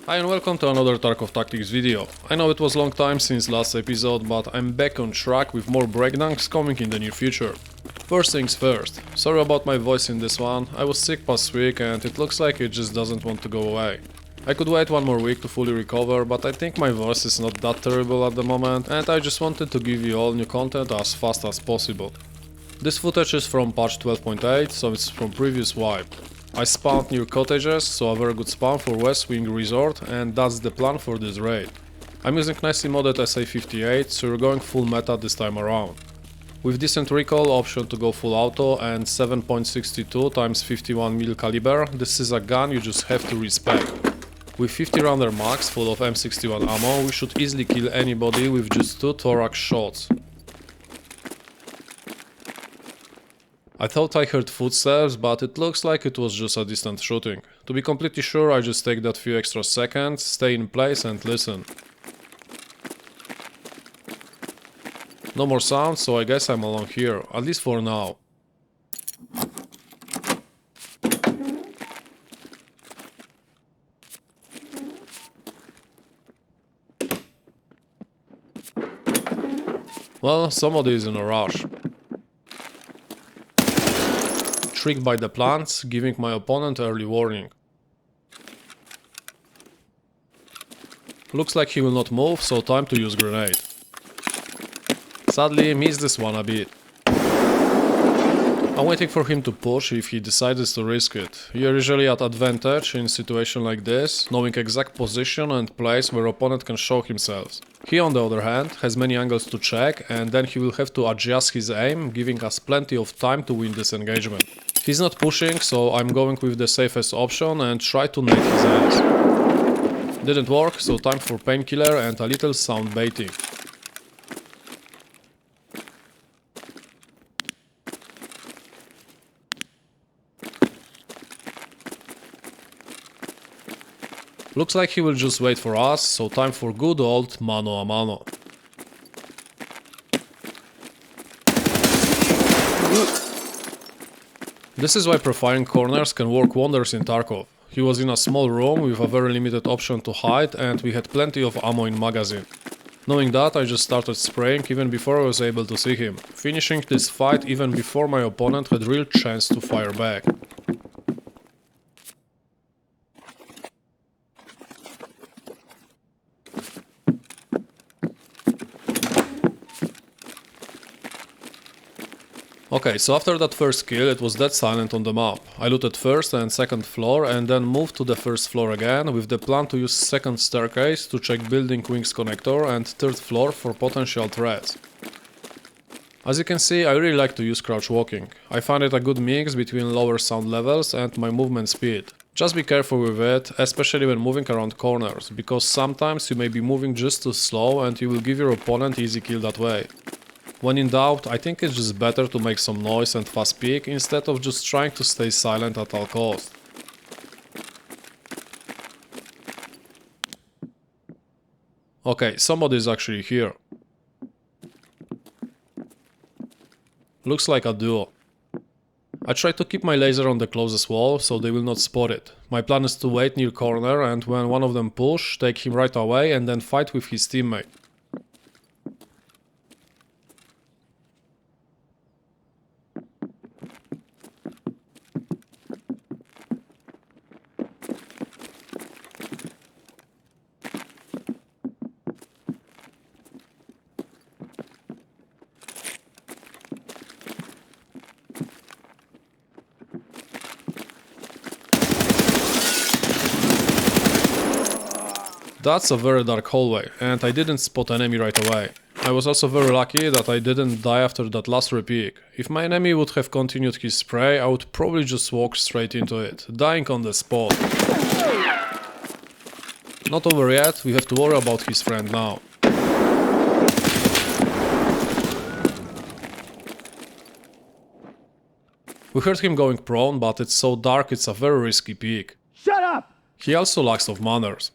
Hi and welcome to another Tarkov Tactics video. I know it was a long time since last episode, but I'm back on track with more breakdowns coming in the near future. First things first, sorry about my voice in this one, I was sick past week and it looks like it just doesn't want to go away. I could wait one more week to fully recover, but I think my voice is not that terrible at the moment and I just wanted to give you all new content as fast as possible. This footage is from patch 12.8, so it's from previous wipe. I spawned near cottages, so a very good spawn for West Wing Resort, and that's the plan for this raid. I'm using nicely modded SA58, so we're going full meta this time around. With decent recoil, option to go full auto and 7.62 x 51mm caliber, this is a gun you just have to respect. With 50 rounder max full of M61 ammo, we should easily kill anybody with just 2 thorax shots. I thought I heard footsteps, but it looks like it was just a distant shooting. To be completely sure, I just take that few extra seconds, stay in place and listen. No more sound, so I guess I'm alone here, at least for now. Well, somebody is in a rush. Tricked by the plants, giving my opponent early warning. Looks like he will not move, so time to use grenade. Sadly, missed this one a bit. I'm waiting for him to push if he decides to risk it. You're usually at advantage in situation like this, knowing exact position and place where opponent can show himself. He on the other hand has many angles to check and then he will have to adjust his aim, giving us plenty of time to win this engagement. He's not pushing, so I'm going with the safest option and try to nade his ass. Didn't work, so time for painkiller and a little sound baiting. Looks like he will just wait for us, so time for good old mano a mano. This is why profiling corners can work wonders in Tarkov. He was in a small room with a very limited option to hide and we had plenty of ammo in magazine. Knowing that, I just started spraying even before I was able to see him, finishing this fight even before my opponent had real chance to fire back. Okay, so after that first kill it was dead silent on the map. I looted first and second floor and then moved to the first floor again with the plan to use second staircase to check building wings connector and third floor for potential threats. As you can see, I really like to use crouch walking. I find it a good mix between lower sound levels and my movement speed. Just be careful with it, especially when moving around corners, because sometimes you may be moving just too slow and you will give your opponent easy kill that way. When in doubt, I think it's just better to make some noise and fast peek instead of just trying to stay silent at all costs. Okay, somebody is actually here. Looks like a duo. I try to keep my laser on the closest wall, so they will not spot it. My plan is to wait near corner and when one of them push, take him right away and then fight with his teammate. That's a very dark hallway, and I didn't spot enemy right away. I was also very lucky that I didn't die after that last repeat. If my enemy would have continued his spray, I would probably just walk straight into it, dying on the spot. Not over yet, we have to worry about his friend now. We heard him going prone, but it's so dark it's a very risky peek. Shut up! He also lacks of manners.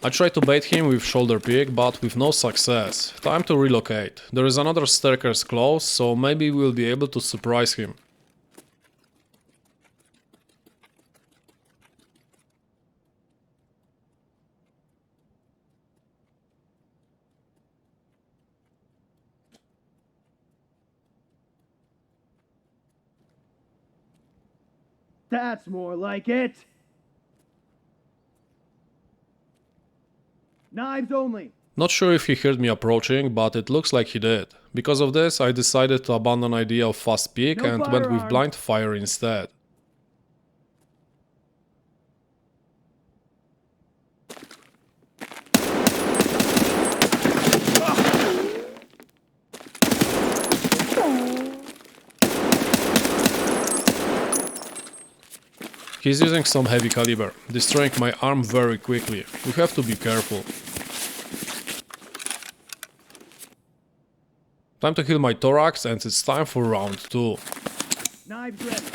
I tried to bait him with shoulder pick, but with no success. Time to relocate. There is another staircase close, so maybe we'll be able to surprise him. That's more like it! Knives only! Not sure if he heard me approaching, but it looks like he did. Because of this, I decided to abandon idea of fast peek and went with blind fire instead. He's using some heavy caliber, destroying my arm very quickly. We have to be careful. Time to heal my thorax and it's time for round 2. Knives ready.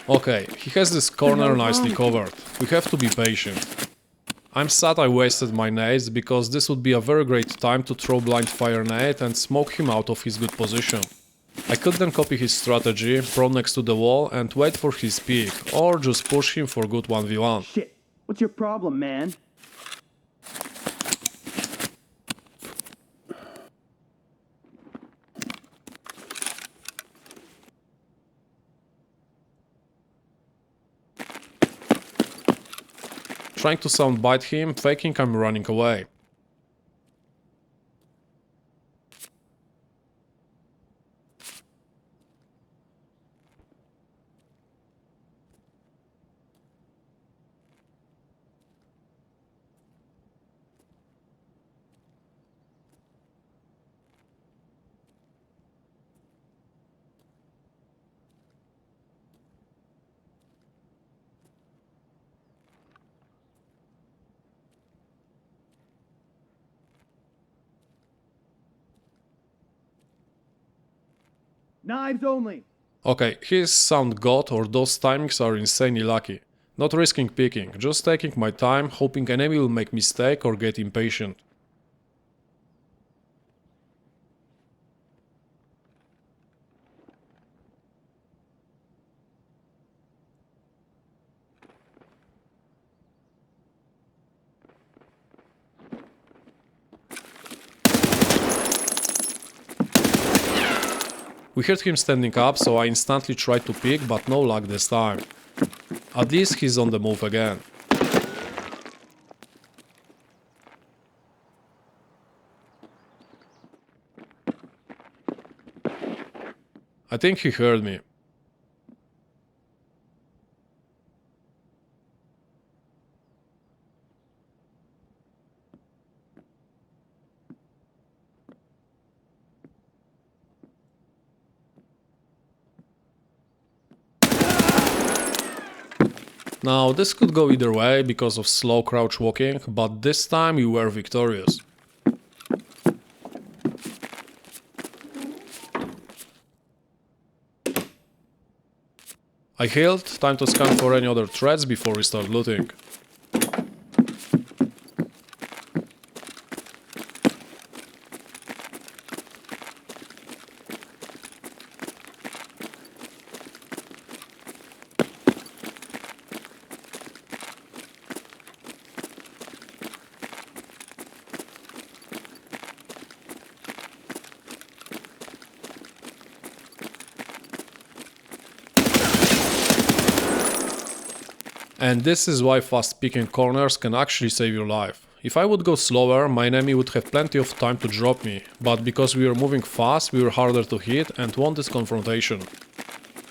Okay, he has this corner nicely covered. We have to be patient. I'm sad I wasted my nades, because this would be a very great time to throw blind fire nade and smoke him out of his good position. I could then copy his strategy, prone next to the wall and wait for his peek, or just push him for good 1v1. Shit, what's your problem, man? Trying to soundbite him, faking I'm running away. Knives only! Okay, his sound god or those timings are insanely lucky. Not risking picking, just taking my time, hoping enemy will make mistake or get impatient. We heard him standing up, so I instantly tried to pick, but no luck this time. At least he's on the move again. I think he heard me. Now, this could go either way because of slow crouch walking, but this time we were victorious. I healed, time to scan for any other threats before we start looting. And this is why fast picking corners can actually save your life. If I would go slower, my enemy would have plenty of time to drop me, but because we were moving fast, we were harder to hit and won this confrontation.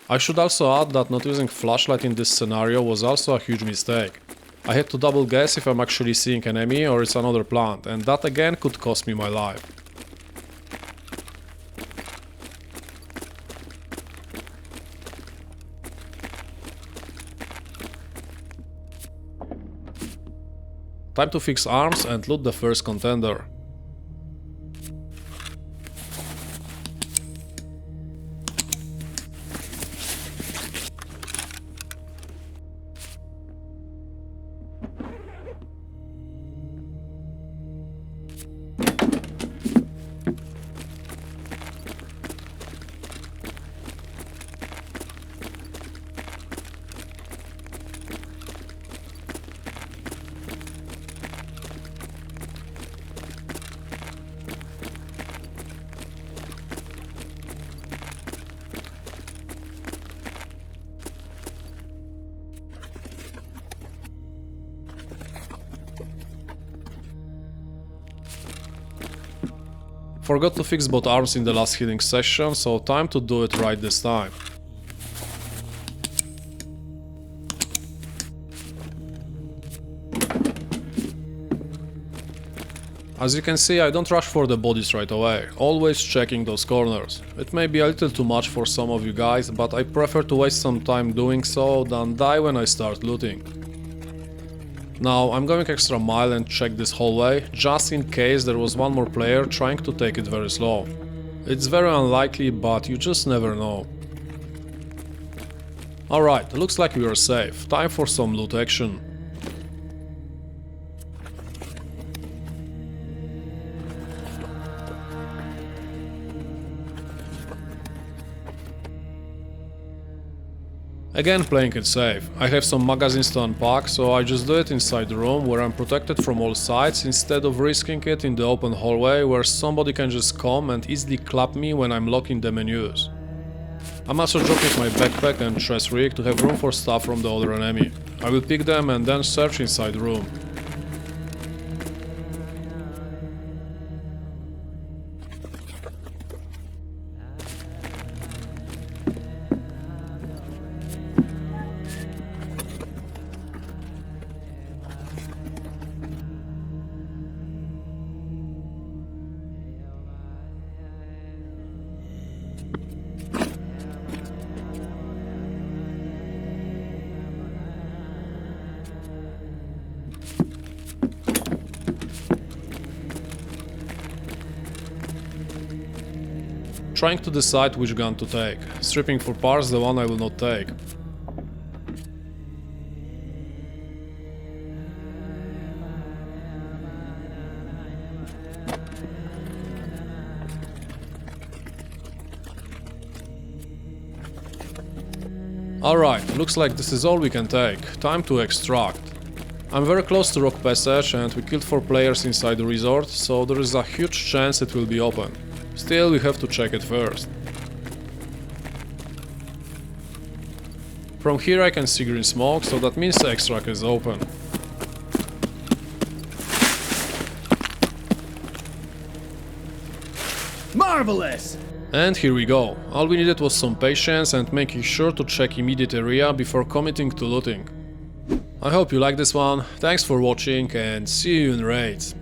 I should also add that not using flashlight in this scenario was also a huge mistake. I had to double guess if I'm actually seeing enemy or it's another plant, and that again could cost me my life. Time to fix arms and loot the first contender. Forgot to fix both arms in the last healing session, so time to do it right this time. As you can see, I don't rush for the bodies right away, always checking those corners. It may be a little too much for some of you guys, but I prefer to waste some time doing so than die when I start looting. Now I'm going extra mile and check this hallway, just in case there was one more player trying to take it very slow. It's very unlikely, but you just never know. Alright, looks like we are safe, time for some loot action. Again playing it safe. I have some magazines to unpack, so I just do it inside the room where I'm protected from all sides instead of risking it in the open hallway where somebody can just come and easily clap me when I'm locking the menus. I'm also dropping my backpack and chest rig to have room for stuff from the other enemy. I will pick them and then search inside the room. Trying to decide which gun to take, stripping for parts the one I will not take. Alright, looks like this is all we can take, time to extract. I'm very close to Rock Passage and we killed 4 players inside the resort, so there is a huge chance it will be open. Still, we have to check it first. From here I can see green smoke, so that means the extract is open. Marvelous! And here we go. All we needed was some patience and making sure to check immediate area before committing to looting. I hope you like this one, thanks for watching and see you in raids.